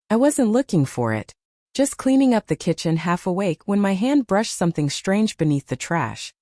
I wasn't looking for it. Just cleaning up the kitchen half awake when my hand brushed something strange beneath the trash.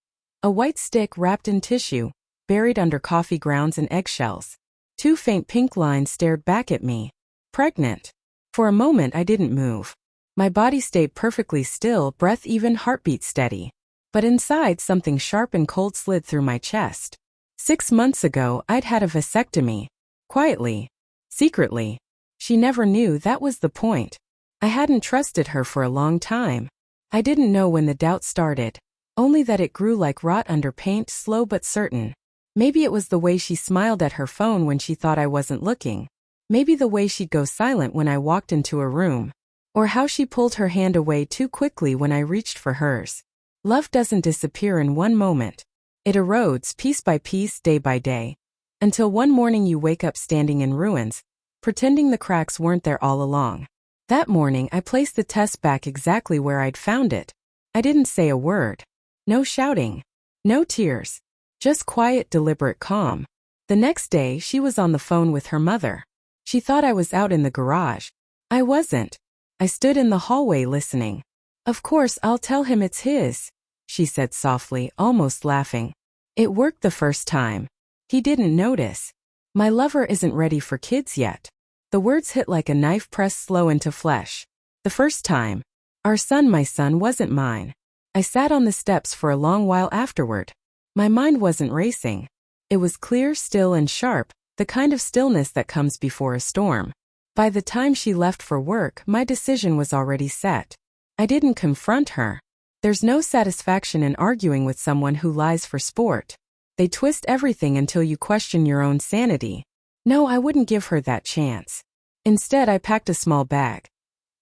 A white stick wrapped in tissue, buried under coffee grounds and eggshells. 2 faint pink lines stared back at me. Pregnant. For a moment I didn't move. My body stayed perfectly still, breath even, heartbeat steady. But inside something sharp and cold slid through my chest. 6 months ago I'd had a vasectomy. Quietly. Secretly. She never knew that was the point. I hadn't trusted her for a long time. I didn't know when the doubt started. Only that it grew like rot under paint, slow but certain. Maybe it was the way she smiled at her phone when she thought I wasn't looking. Maybe the way she'd go silent when I walked into a room. Or how she pulled her hand away too quickly when I reached for hers. Love doesn't disappear in one moment. It erodes piece by piece, day by day. Until one morning you wake up standing in ruins, pretending the cracks weren't there all along. That morning I placed the test back exactly where I'd found it. I didn't say a word. No shouting. No tears. Just quiet, deliberate calm. The next day she was on the phone with her mother. She thought I was out in the garage. I wasn't. I stood in the hallway listening. "Of course I'll tell him it's his," she said softly, almost laughing. "It worked the first time. He didn't notice. My lover isn't ready for kids yet." The words hit like a knife pressed slow into flesh. The first time. Our son, my son, wasn't mine. I sat on the steps for a long while afterward. My mind wasn't racing. It was clear, still, and sharp, the kind of stillness that comes before a storm. By the time she left for work, my decision was already set. I didn't confront her. There's no satisfaction in arguing with someone who lies for sport. They twist everything until you question your own sanity. No, I wouldn't give her that chance. Instead, I packed a small bag.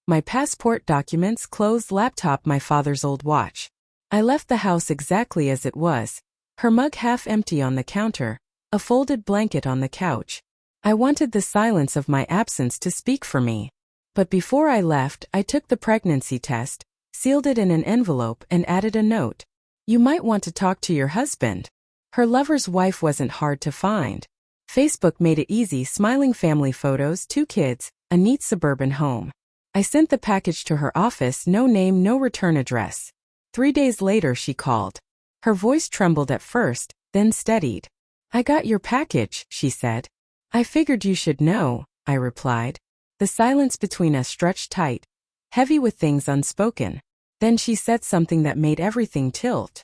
My passport, documents, clothes, laptop, my father's old watch. I left the house exactly as it was. Her mug half empty on the counter, a folded blanket on the couch. I wanted the silence of my absence to speak for me. But before I left, I took the pregnancy test, sealed it in an envelope, and added a note. "You might want to talk to your husband." Her lover's wife wasn't hard to find. Facebook made it easy, smiling family photos, 2 kids, a neat suburban home. I sent the package to her office, no name, no return address. 3 days later she called. Her voice trembled at first, then steadied. "I got your package," she said. "I figured you should know," I replied. The silence between us stretched tight, heavy with things unspoken. Then she said something that made everything tilt.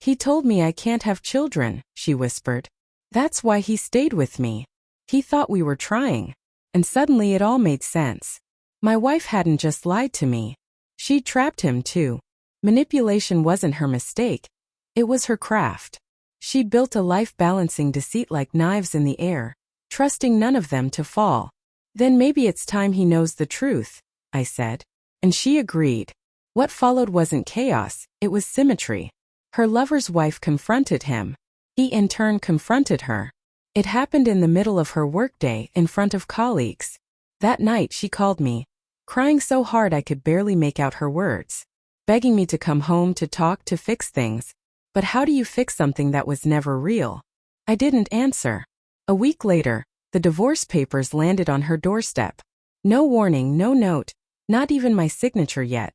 "He told me I can't have children," she whispered. "That's why he stayed with me. He thought we were trying." And suddenly it all made sense. My wife hadn't just lied to me. She'd trapped him too. Manipulation wasn't her mistake. It was her craft. She'd built a life balancing deceit like knives in the air, trusting none of them to fall. "Then maybe it's time he knows the truth," I said. And she agreed. What followed wasn't chaos, it was symmetry. Her lover's wife confronted him. He in turn confronted her. It happened in the middle of her workday, in front of colleagues. That night she called me, crying so hard I could barely make out her words. Begging me to come home, to talk, to fix things. But how do you fix something that was never real? I didn't answer. A week later, the divorce papers landed on her doorstep. No warning, no note, not even my signature yet.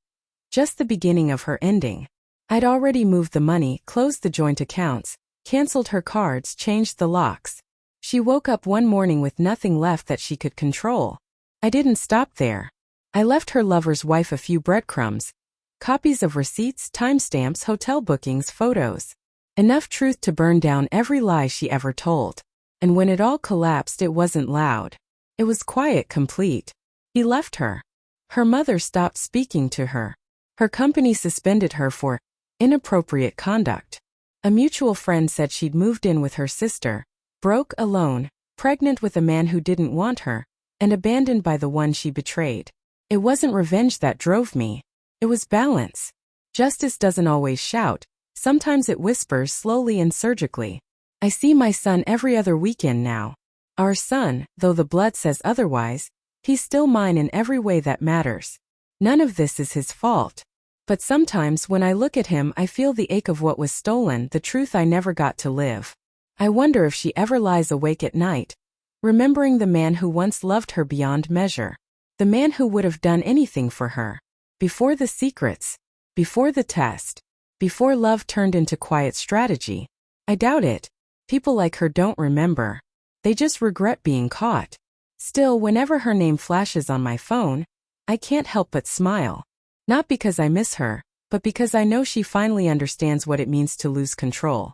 Just the beginning of her ending. I'd already moved the money, closed the joint accounts, canceled her cards, changed the locks. She woke up one morning with nothing left that she could control. I didn't stop there. I left her lover's wife a few breadcrumbs. Copies of receipts, timestamps, hotel bookings, photos. Enough truth to burn down every lie she ever told. And when it all collapsed, it wasn't loud. It was quiet, complete. He left her. Her mother stopped speaking to her. Her company suspended her for inappropriate conduct. A mutual friend said she'd moved in with her sister, broke, alone, pregnant with a man who didn't want her, and abandoned by the one she betrayed. It wasn't revenge that drove me. It was balance. Justice doesn't always shout. Sometimes it whispers slowly and surgically. I see my son every other weekend now. Our son, though the blood says otherwise, he's still mine in every way that matters. None of this is his fault. But sometimes when I look at him, I feel the ache of what was stolen, the truth I never got to live. I wonder if she ever lies awake at night, remembering the man who once loved her beyond measure. The man who would have done anything for her. Before the secrets. Before the test. Before love turned into quiet strategy. I doubt it. People like her don't remember. They just regret being caught. Still, whenever her name flashes on my phone, I can't help but smile. Not because I miss her, but because I know she finally understands what it means to lose control.